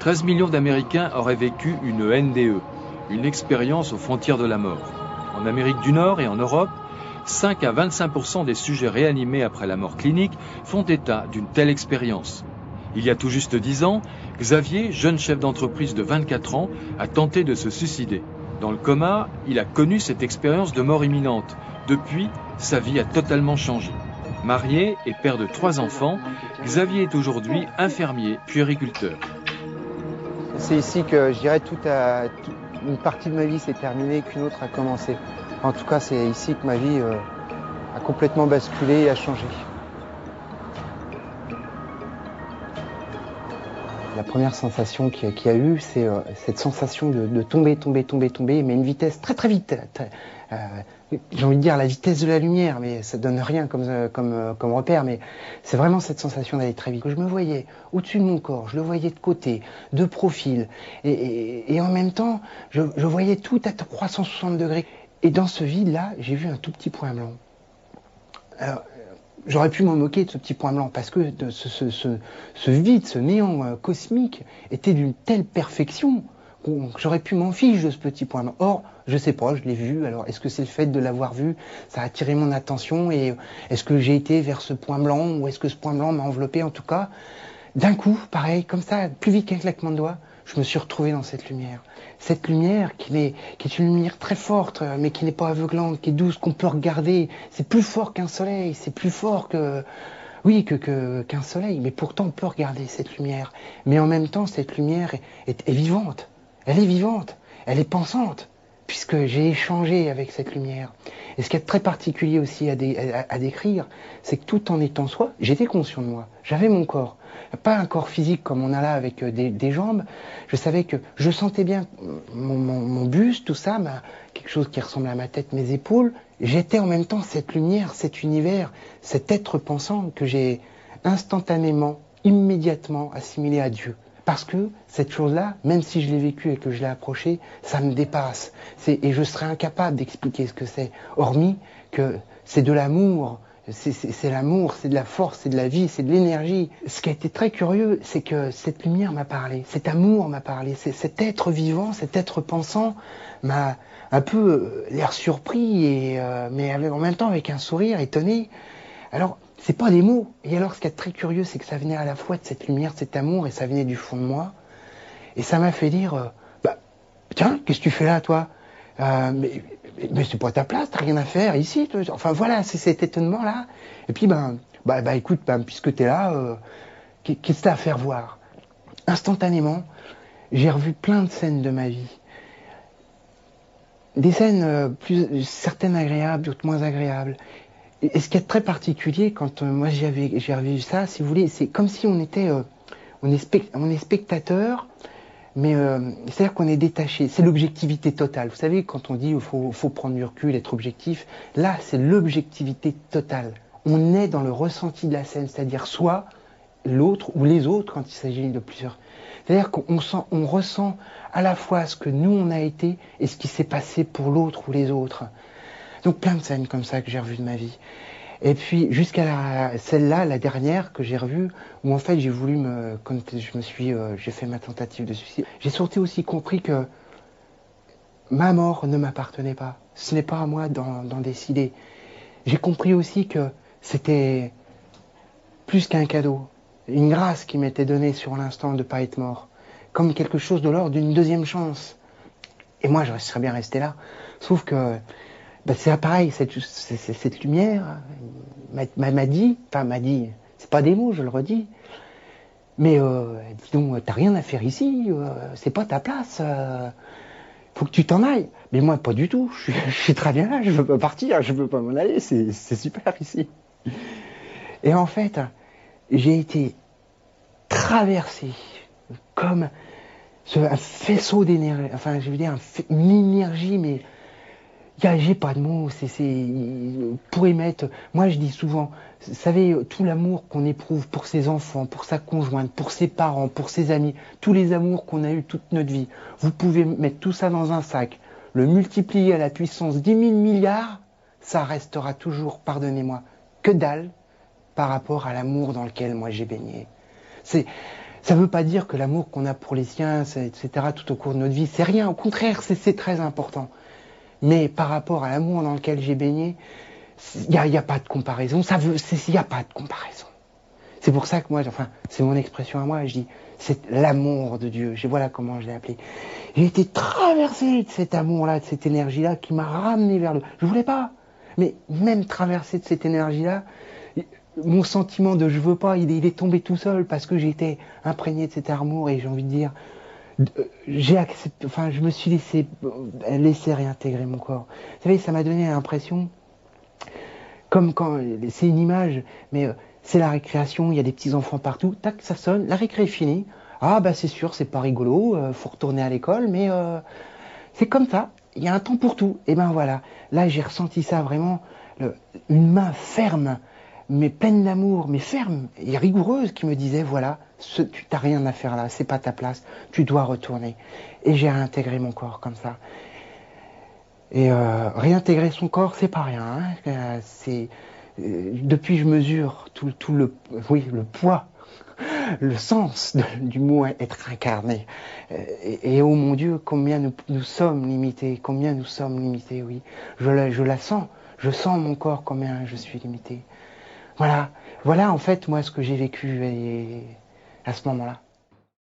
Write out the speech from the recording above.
13 millions d'Américains auraient vécu une NDE, une expérience aux frontières de la mort. En Amérique du Nord et en Europe, 5 à 25% des sujets réanimés après la mort clinique font état d'une telle expérience. Il y a tout juste 10 ans, Xavier, jeune chef d'entreprise de 24 ans, a tenté de se suicider. Dans le coma, il a connu cette expérience de mort imminente. Depuis, sa vie a totalement changé. Marié et père de 3 enfants, Xavier est aujourd'hui infirmier puériculteur. C'est ici que je dirais une partie de ma vie s'est terminée, qu'une autre a commencé. En tout cas, c'est ici que ma vie a complètement basculé et a changé. La première sensation qu'il y a eu, c'est cette sensation de tomber, mais une vitesse très vite. J'ai envie de dire la vitesse de la lumière, mais ça donne rien comme repère, mais c'est vraiment cette sensation d'aller très vite. Je me voyais au-dessus de mon corps, je le voyais de côté, de profil, et en même temps, je voyais tout à 360 degrés. Et dans ce vide-là, j'ai vu un tout petit point blanc. Alors, j'aurais pu m'en moquer de ce petit point blanc parce que ce vide, ce néant cosmique était d'une telle perfection que j'aurais pu m'en fiche de ce petit point blanc. Or, je sais pas, je l'ai vu. Alors, est-ce que c'est le fait de l'avoir vu, ça a attiré mon attention et est-ce que j'ai été vers ce point blanc ou est-ce que ce point blanc m'a enveloppé? En tout cas, d'un coup, pareil, comme ça, plus vite qu'un claquement de doigts, je me suis retrouvé dans cette lumière. Cette lumière qui est une lumière très forte, mais qui n'est pas aveuglante, qui est douce, qu'on peut regarder. C'est plus fort qu'un soleil, c'est plus fort qu'un soleil. Mais pourtant, on peut regarder cette lumière. Mais en même temps, cette lumière est vivante. Elle est vivante, elle est pensante, puisque j'ai échangé avec cette lumière. Et ce qui est très particulier aussi à décrire, c'est que tout en étant soi, j'étais conscient de moi. J'avais mon corps. Pas un corps physique comme on a là avec des jambes. Je savais que je sentais bien mon buste, tout ça, quelque chose qui ressemble à ma tête, mes épaules. J'étais en même temps cette lumière, cet univers, cet être pensant que j'ai instantanément, immédiatement assimilé à Dieu. Parce que cette chose-là, même si je l'ai vécue et que je l'ai approchée, ça me dépasse. Et je serais incapable d'expliquer ce que c'est, hormis que c'est de l'amour. C'est l'amour, c'est de la force, c'est de la vie, c'est de l'énergie. Ce qui a été très curieux, c'est que cette lumière m'a parlé, cet amour m'a parlé, cet être vivant, cet être pensant m'a un peu l'air surpris, mais en même temps avec un sourire étonné. Alors, c'est pas des mots. Et alors, ce qui est très curieux, c'est que ça venait à la fois de cette lumière, de cet amour, et ça venait du fond de moi. Et ça m'a fait dire, tiens, qu'est-ce que tu fais là, toi mais c'est pas ta place, t'as rien à faire ici. Enfin voilà, c'est cet étonnement-là. Et puis écoute, puisque t'es là, qu'est-ce que t'as à faire voir? Instantanément, j'ai revu plein de scènes de ma vie. Des scènes certaines agréables, d'autres moins agréables. Et ce qui est très particulier quand moi j'ai revu ça, si vous voulez, c'est comme si on est spectateur. Mais c'est-à-dire qu'on est détaché, c'est l'objectivité totale. Vous savez, quand on dit qu'il faut prendre du recul, être objectif, là, c'est l'objectivité totale. On est dans le ressenti de la scène, c'est-à-dire soit l'autre ou les autres quand il s'agit de plusieurs. C'est-à-dire on ressent à la fois ce que nous on a été et ce qui s'est passé pour l'autre ou les autres. Donc plein de scènes comme ça que j'ai revues de ma vie. Et puis jusqu'à celle-là, la dernière que j'ai revue, où en fait j'ai voulu quand j'ai fait ma tentative de suicide, j'ai surtout aussi compris que ma mort ne m'appartenait pas. Ce n'est pas à moi d'en décider. J'ai compris aussi que c'était plus qu'un cadeau, une grâce qui m'était donnée sur l'instant de ne pas être mort, comme quelque chose de l'ordre d'une deuxième chance. Et moi, je serais bien resté là. Sauf que c'est pareil, cette lumière m'a dit, c'est pas des mots, je le redis, mais dis donc, t'as rien à faire ici, c'est pas ta place, faut que tu t'en ailles. Mais moi, pas du tout, je suis très bien là, je veux pas partir, je veux pas m'en aller, c'est super ici. Et en fait, j'ai été traversé comme un faisceau d'énergie, enfin je veux dire une énergie, mais j'ai pas de mots, pour y mettre, moi je dis souvent, vous savez, tout l'amour qu'on éprouve pour ses enfants, pour sa conjointe, pour ses parents, pour ses amis, tous les amours qu'on a eu toute notre vie, vous pouvez mettre tout ça dans un sac, le multiplier à la puissance 10 000 milliards, ça restera toujours, pardonnez-moi, que dalle par rapport à l'amour dans lequel moi j'ai baigné. Ça ne veut pas dire que l'amour qu'on a pour les siens, etc., tout au cours de notre vie, c'est rien. Au contraire, c'est très important. Mais par rapport à l'amour dans lequel j'ai baigné, il n'y a pas de comparaison. Il n'y a pas de comparaison. C'est pour ça que moi, enfin, c'est mon expression à moi, je dis, c'est l'amour de Dieu. Voilà comment je l'ai appelé. J'ai été traversé de cet amour-là, de cette énergie-là, qui m'a ramené vers le... Je voulais pas. Mais même traversé de cette énergie-là, mon sentiment de je veux pas, il est tombé tout seul parce que j'étais imprégné de cet amour et j'ai envie de dire, j'ai accepté, enfin, je me suis laissé réintégrer mon corps. Vous savez, ça m'a donné l'impression, comme quand, c'est une image, mais c'est la récréation, il y a des petits enfants partout, tac, ça sonne, la récré est finie. Ah bah c'est sûr, c'est pas rigolo, faut retourner à l'école, mais c'est comme ça, il y a un temps pour tout. Et ben voilà, là j'ai ressenti ça vraiment, une main ferme, mais pleine d'amour, mais ferme et rigoureuse, qui me disait voilà, tu n'as rien à faire là, c'est pas ta place, tu dois retourner. Et j'ai réintégré mon corps comme ça. Et réintégrer son corps, c'est pas rien. Hein. Depuis je mesure le poids, le sens du mot être incarné. Et oh mon Dieu, combien nous sommes limités, oui. Je la sens, je sens mon corps combien je suis limité. Voilà en fait moi ce que j'ai vécu à ce moment-là.